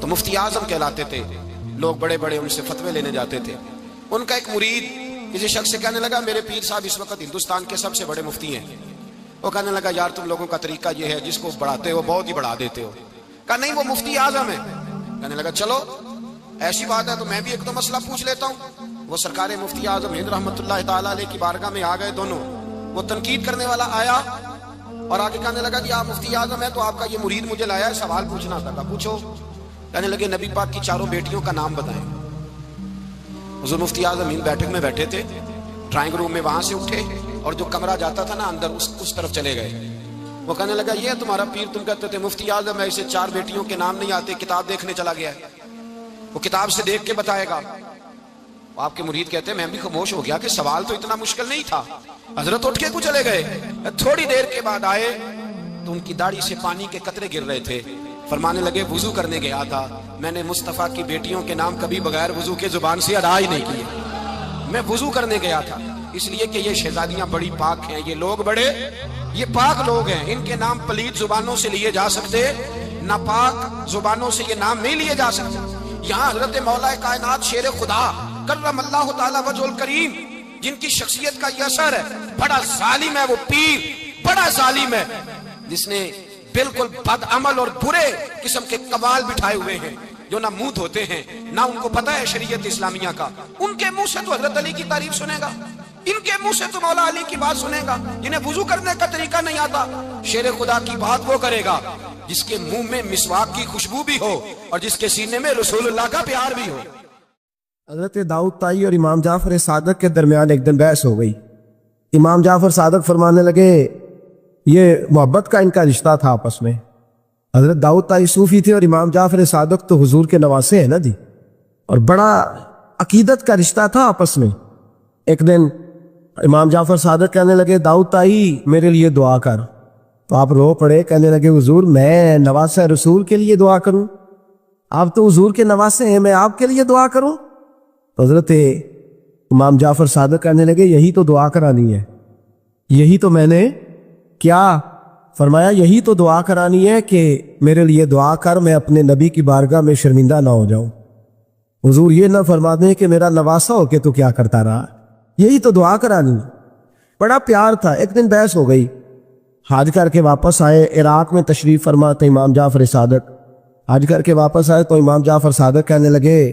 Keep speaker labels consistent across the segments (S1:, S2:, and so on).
S1: تو مفتی اعظم کہلاتے تھے. لوگ بڑے بڑے ان سے فتوے لینے جاتے تھے. ان کا ایک مرید کسی شخص سے کہنے لگا میرے پیر صاحب اس وقت ہندوستان کے سب سے بڑے مفتی ہیں. وہ کہنے لگا یار تم لوگوں کا طریقہ یہ ہے جس کو بڑھاتے ہو بہت ہی بڑھا دیتے ہو. کہا نہیں وہ مفتی اعظم ہے. کہنے لگا چلو ایسی بات ہے تو میں بھی ایک دو مسئلہ پوچھ لیتا ہوں. وہ سرکار مفتی اعظم ہند رحمت اللہ تعالیٰ علیہ کی بارگاہ میں آ گئے دونوں. وہ تنقید کرنے والا آیا اور آگے کہنے لگا کہ آپ مفتی اعظم ہے تو آپ کا یہ مرید مجھے لایا ہے سوال پوچھنا تھا. پوچھو. کہنے لگے نبی پاک کی چاروں بیٹیوں کا نام بتائیں. حضور مفتی اعظم ہند بیٹھک میں بیٹھے تھے, ڈرائنگ روم میں وہاں سے اٹھے اور جو کمرہ جاتا تھا نا اندر اس طرف چلے گئے. وہ کہنے لگا یہ تمہارا پیر تم کہتے تھے مفتی اعظم ہے اسے 4 بیٹیوں کے نام نہیں آتے, کتاب دیکھنے چلا گیا ہے, وہ کتاب سے دیکھ کے بتائے گا. آپ کے مرید کہتے ہیں میں بھی خاموش ہو گیا کہ سوال تو اتنا مشکل نہیں تھا. حضرت اٹھ کے کو چلے گئے. تھوڑی دیر کے بعد آئے تو ان کی داڑھی سے پانی کے قطرے گر رہے تھے. فرمانے لگے وضو کرنے گیا تھا, میں نے مصطفیٰ کی بیٹیوں کے نام کبھی بغیر وضو کے زبان سے ادا ہی نہیں کیے. میں وضو کرنے گیا تھا اس لیے کہ یہ شہزادیاں بڑی پاک ہیں, یہ لوگ بڑے یہ پاک لوگ ہیں, ان کے نام پلید زبانوں سے لیے جا سکتے, ناپاک زبانوں سے یہ نام نہیں لیے جا سکتے. یہاں حضرت مولا کائنات شیر خدا کرم اللہ تعالی وجہ الکریم جن کی شخصیت کا یہ اثر ہے, بڑا ظالم ہے وہ پیر, بڑا ظالم ہے جس نے بالکل بد عمل اور برے قسم کے قوال بٹھائے ہوئے ہیں جو نہ منہ دھوتے ہیں نہ ان کو پتہ ہے شریعت اسلامیہ کا. ان کے منہ سے تو حضرت علی کی تعریف سنے گا, ان کے منہ سے تو مولا علی کی بات سنے گا. جنہیں وضو کرنے کا طریقہ نہیں آتا شیر خدا کی بات وہ کرے گا جس کے منہ میں مسواک کی خوشبو بھی ہو اور جس کے سینے میں رسول اللہ کا پیار بھی ہو.
S2: حضرت داؤد طائی اور امام جعفر صادق کے درمیان ایک دن بحث ہو گئی. امام جعفر صادق فرمانے لگے یہ محبت کا ان کا رشتہ تھا آپس میں. حضرت داؤد طائی صوفی تھے اور امام جعفر صادق تو حضور کے نواسے ہیں نا جی, اور بڑا عقیدت کا رشتہ تھا آپس میں. ایک دن امام جعفر صادق کہنے لگے داؤد طائی میرے لیے دعا کر. تو آپ رو پڑے, کہنے لگے حضور میں نواسہ رسول کے لیے دعا کروں؟ آپ تو حضور کے نواسے ہیں, میں آپ کے لیے دعا کروں؟ حضرت امام جعفر صادق کہنے لگے یہی تو دعا کرانی ہے, یہی تو میں نے کیا فرمایا, یہی تو دعا کرانی ہے کہ میرے لیے دعا کر, میں اپنے نبی کی بارگاہ میں شرمندہ نہ ہو جاؤں. حضور یہ نہ فرما دیں کہ میرا نواسہ ہو کے تو کیا کرتا رہا, یہی تو دعا کرانی ہے. بڑا پیار تھا. ایک دن بحث ہو گئی, حج کر کے واپس آئے, عراق میں تشریف فرما تھے امام جعفر صادق. حج کر کے واپس آئے تو امام جعفر صادق کہنے لگے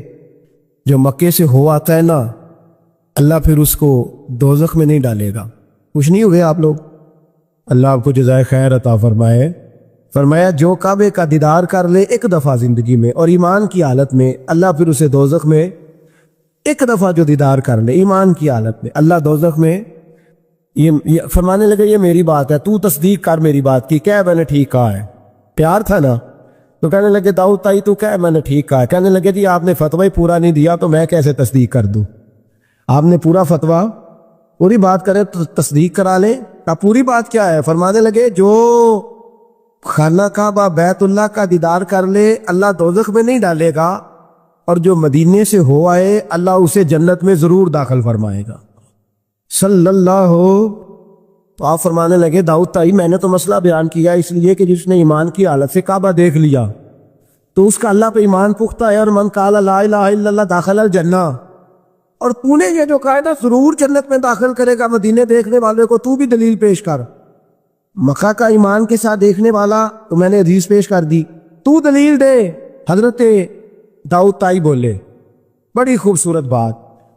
S2: جو مکے سے ہو آتا ہے نا اللہ پھر اس کو دوزخ میں نہیں ڈالے گا. خوش نہیں ہوئے آپ لوگ؟ اللہ آپ کو جزائے خیر عطا فرمائے. فرمایا جو کعبے کا دیدار کر لے ایک دفعہ زندگی میں اور ایمان کی حالت میں, اللہ پھر اسے دوزخ میں ایک دفعہ جو دیدار کر لے ایمان کی حالت میں, اللہ دوزخ میں. یہ فرمانے لگے یہ میری بات ہے, تو تصدیق کر میری بات کی, کہہ میں نے ٹھیک کہا ہے. پیار تھا نا. تو کہنے لگے داؤد طائی تو کہہ میں نے ٹھیک کہا ہے. کہنے لگے جی آپ نے فتوی پورا نہیں دیا تو میں کیسے تصدیق کر دوں؟ آپ نے پورا فتویٰ پوری بات کرے تو تصدیق کرا لیں. پوری بات کیا ہے؟ فرمانے لگے جو خانہ کعبہ بیت اللہ کا دیدار کر لے اللہ دوزخ میں نہیں ڈالے گا, اور جو مدینے سے ہو آئے اللہ اسے جنت میں ضرور داخل فرمائے گا. صلی اللہ ہو. تو آپ فرمانے لگے داؤد طائی میں نے تو مسئلہ بیان کیا اس لیے کہ جس نے ایمان کی حالت سے کعبہ دیکھ لیا تو اس کا اللہ پہ ایمان پختہ ہے, اور من قال لا الہ الا اللہ داخل الجنہ. اور تو نے یہ جو کہا نا ضرور جنت میں داخل کرے گا مدینے دیکھنے والے کو, تو بھی دلیل پیش کر. مکہ کا ایمان کے ساتھ دیکھنے والا تو میں نے حدیث پیش کر دی, تو دلیل دے. حضرت داؤد طائی بولے بڑی خوبصورت بات,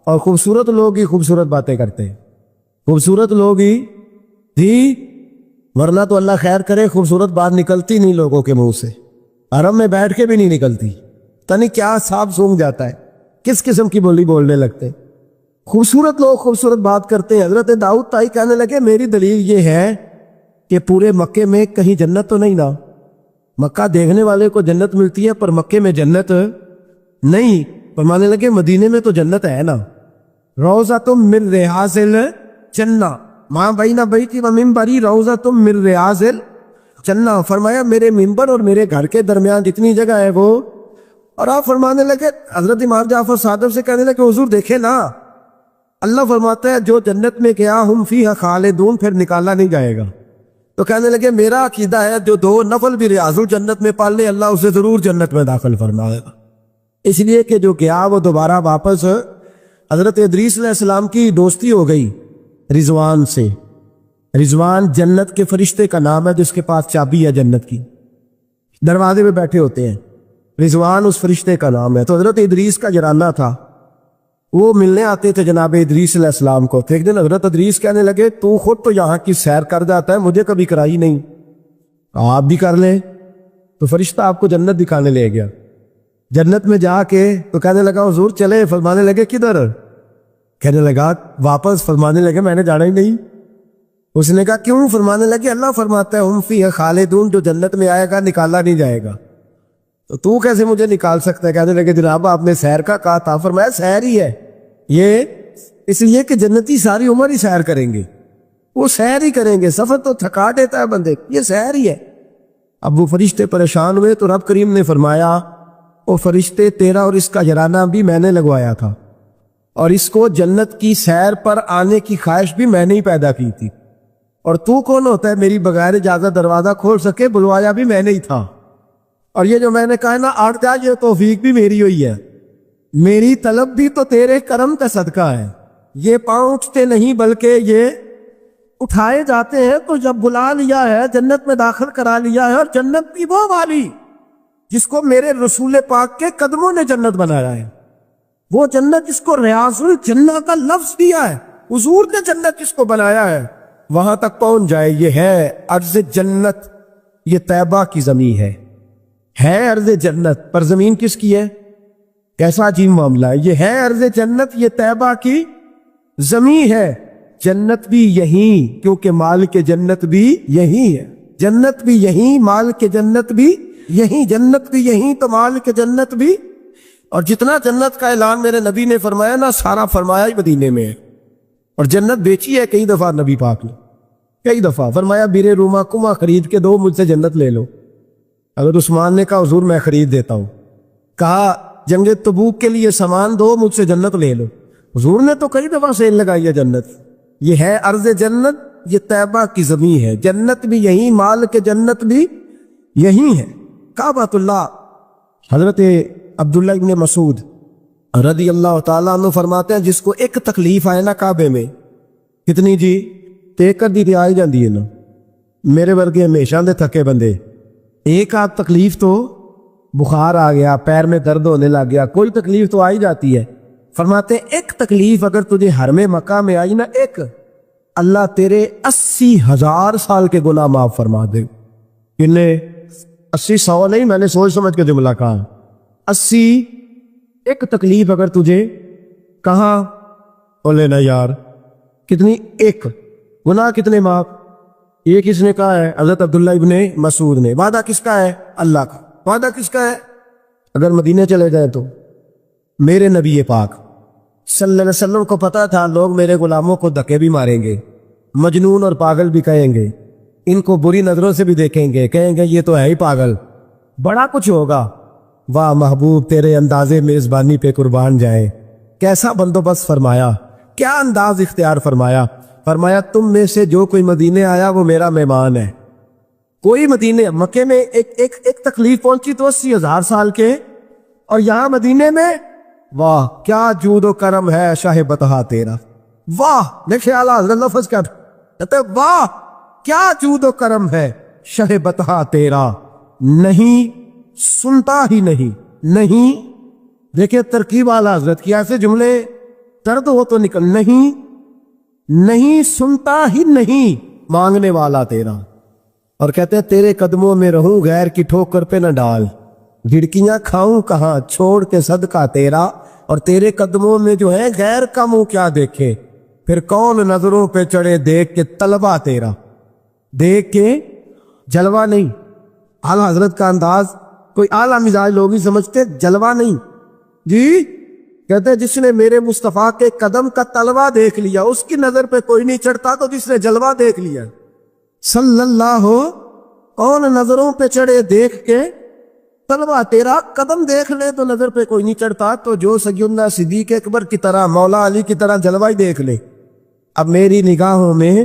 S2: اور خوبصورت لوگ ہی خوبصورت باتیں کرتے ہیں, خوبصورت لوگ ہی تھی, ورنہ تو اللہ خیر کرے خوبصورت بات نکلتی نہیں لوگوں کے منہ سے, حرم میں بیٹھ کے بھی نہیں نکلتی. تنی کیا صاحب سونگ جاتا ہے, کس قسم کی بولی بولنے لگتے. خوبصورت لوگ خوبصورت بات کرتے ہیں. حضرت داؤد طائی کہنے لگے میری دلیل یہ ہے کہ پورے مکے میں کہیں جنت تو نہیں نا, مکہ دیکھنے والے کو جنت ملتی ہے پر مکے میں جنت نہیں. فرمانے لگے مدینے میں تو جنت ہے نا, روضۃ من ریاض الجنہ ماں بین بیتی و منبری روضۃ من ریاض الجنہ. فرمایا میرے منبر اور میرے گھر کے درمیان جتنی جگہ ہے وہ. اور آپ فرمانے لگے حضرت امام جعفر صادق سے کہنے لگے حضور دیکھے نا اللہ فرماتا ہے جو جنت میں گیا ہم فیہا خالدون, پھر نکالا نہیں جائے گا. تو کہنے لگے میرا عقیدہ ہے جو 2 نفل بھی ریاض الجنت میں پال لے اللہ اسے ضرور جنت میں داخل فرمائے گا، اس لیے کہ جو گیا وہ دوبارہ واپس حضرت ادریس علیہ السلام کی دوستی ہو گئی رضوان سے۔ رضوان جنت کے فرشتے کا نام ہے جس کے پاس چابی ہے جنت کی، دروازے پہ بیٹھے ہوتے ہیں، رضوان اس فرشتے کا نام ہے۔ تو حضرت ادریس کا جرانہ تھا، وہ ملنے آتے تھے جناب ادریس علیہ السلام کو۔ تو ایک دن حضرت ادریس کہنے لگے تو خود تو یہاں کی سیر کر جاتا ہے، مجھے کبھی کرائی نہیں، آپ بھی کر لیں۔ تو فرشتہ آپ کو جنت دکھانے لے گیا، جنت میں جا کے تو کہنے لگا حضور چلے، فرمانے لگے کدھر؟ کہنے لگا واپس، فرمانے لگے میں نے جانا ہی نہیں۔ اس نے کہا کیوں؟ فرمانے لگے اللہ فرماتا ہے ہم فیہ خالدون، جو جنت میں آئے گا نکالا نہیں جائے گا، تو کیسے مجھے نکال سکتا ہے؟ کہنے لگے جناب آپ نے سیر کا کہا تھا، فرمایا سیر ہی ہے یہ، اس لیے کہ جنتی ساری عمر ہی سیر کریں گے، وہ سیر ہی کریں گے، سفر تو تھکا دیتا ہے بندے، یہ سیر ہی ہے۔ اب وہ فرشتے پریشان ہوئے تو رب کریم نے فرمایا وہ فرشتے تیرا اور اس کا جرانہ بھی میں نے لگوایا تھا، اور اس کو جنت کی سیر پر آنے کی خواہش بھی میں نے ہی پیدا کی تھی، اور تو کون ہوتا ہے میری بغیر اجازت دروازہ کھول سکے؟ بلوایا بھی میں نے ہی تھا، اور یہ جو میں نے کہا نا آٹھ جا، یہ توفیق بھی میری ہوئی ہے، میری طلب بھی تو تیرے کرم کا صدقہ ہے، یہ پاؤں اٹھتے نہیں بلکہ یہ اٹھائے جاتے ہیں۔ تو جب بلا لیا ہے جنت میں داخل کرا لیا ہے، اور جنت بھی وہ والی جس کو میرے رسول پاک کے قدموں نے جنت بنایا ہے، وہ جنت جس کو ریاض الجنہ کا لفظ دیا ہے، حضور نے جنت جس کو بنایا ہے وہاں تک پہنچ جائے۔ یہ ہے ارض جنت، یہ طیبہ کی زمین ہے ارض جنت، پر زمین کس کی ہے؟ کیسا عجیب معاملہ ہے، یہ ہے ارض جنت، یہ طیبہ کی زمین ہے، جنت بھی یہیں، کیونکہ مال کے جنت بھی یہیں ہے، جنت بھی یہیں، مال کے جنت بھی یہیں، جنت بھی یہیں تو مال کے جنت بھی۔ اور جتنا جنت کا اعلان میرے نبی نے فرمایا نا، سارا فرمایا ہی مدینے میں ہے، اور جنت بیچی ہے کئی دفعہ نبی پاک نے، کئی دفعہ فرمایا بیرے روما کما خرید کے دو، مجھ سے جنت لے لو۔ اگر عثمان نے کہا حضور میں خرید دیتا ہوں، کہا جنگ تبوک کے لیے سامان دو، مجھ سے جنت لے لو، حضور نے تو کئی دفعہ سیل لگائی ہے جنت۔ یہ ہے ارض جنت، یہ طیبہ کی زمین ہے، جنت بھی یہیں، مال کے جنت بھی یہیں ہے۔ کعبۃ اللہ، حضرت عبداللہ ابن مسعود رضی اللہ تعالیٰ عنہ فرماتے ہیں جس کو ایک تکلیف آئے نا کعبے میں، کتنی جی ٹیکر دی آئی جاندی ہے نا، میرے ورگے ہمیشہ دے تھکے بندے، ایک آدھ تکلیف تو بخار آ گیا، پیر میں درد ہونے لگ گیا، کوئی تکلیف تو آئی جاتی ہے۔ فرماتے ہیں ایک تکلیف اگر تجھے حرم مکہ میں آئی نا، ایک، اللہ تیرے 80,000 سال کے گناہ معاف فرما دے۔ کتنے؟ 80، 100 نہیں، میں نے سوچ سمجھ کے جملہ کہا، 80۔ ایک تکلیف اگر تجھے، کہاں بولے نا یار، کتنی؟ ایک گناہ کتنے معاف؟ یہ کس نے کہا ہے؟ حضرت عبداللہ ابن مسعود نے۔ وعدہ کس کا ہے؟ اللہ کا۔ وعدہ کس کا ہے؟ اگر مدینے چلے جائیں تو میرے نبی پاک صلی اللہ علیہ وسلم کو پتا تھا لوگ میرے غلاموں کو دھکے بھی ماریں گے، مجنون اور پاگل بھی کہیں گے، ان کو بری نظروں سے بھی دیکھیں گے، کہیں گے یہ تو ہے ہی پاگل، بڑا کچھ ہوگا۔ واہ محبوب تیرے انداز میزبانی پہ قربان جائے، کیسا بندوبست فرمایا، کیا انداز اختیار فرمایا۔ فرمایا تم میں سے جو کوئی مدینے آیا وہ میرا مہمان ہے۔ کوئی مدینے، مکے میں ایک تکلیف پہنچی تو 80,000 سال کے، اور یہاں مدینے میں واہ کیا جود و کرم ہے شاہ بطحہ تیرا۔ واہ دیکھیں اعلیٰ حضرت لفظ کیا کہتے، واہ کیا جود و کرم ہے شاہ بطحہ تیرا، نہیں سنتا ہی نہیں۔ دیکھیں ترکیب اعلیٰ حضرت کی، ایسے جملے درد ہو تو نکل، نہیں سنتا ہی نہیں مانگنے والا تیرا، اور کہتے ہیں تیرے قدموں میں رہوں غیر کی ٹھوکر پہ نہ ڈال، جھڑکیاں کھاؤں کہاں چھوڑ کے صدقہ تیرا، اور تیرے قدموں میں جو ہے غیر کا منہ کیا دیکھے، پھر کون نظروں پہ چڑھے دیکھ کے طلبہ تیرا، دیکھ کے جلوہ نہیں۔ اعلیٰ حضرت کا انداز کوئی اعلیٰ مزاج لوگ ہی سمجھتے، جلوہ نہیں جی، کہتے ہیں جس نے میرے مصطفیٰ کے قدم کا طلبہ دیکھ لیا اس کی نظر پہ کوئی نہیں چڑھتا، تو جس نے جلوہ دیکھ لیا صلی اللہ ہو، کون نظروں پہ چڑھے دیکھ کے طلبہ تیرا، قدم دیکھ لے تو نظر پہ کوئی نہیں چڑھتا، تو جو سیدنا صدیق اکبر کی طرح، مولا علی کی طرح جلوہ ہی دیکھ لے۔ اب میری نگاہوں میں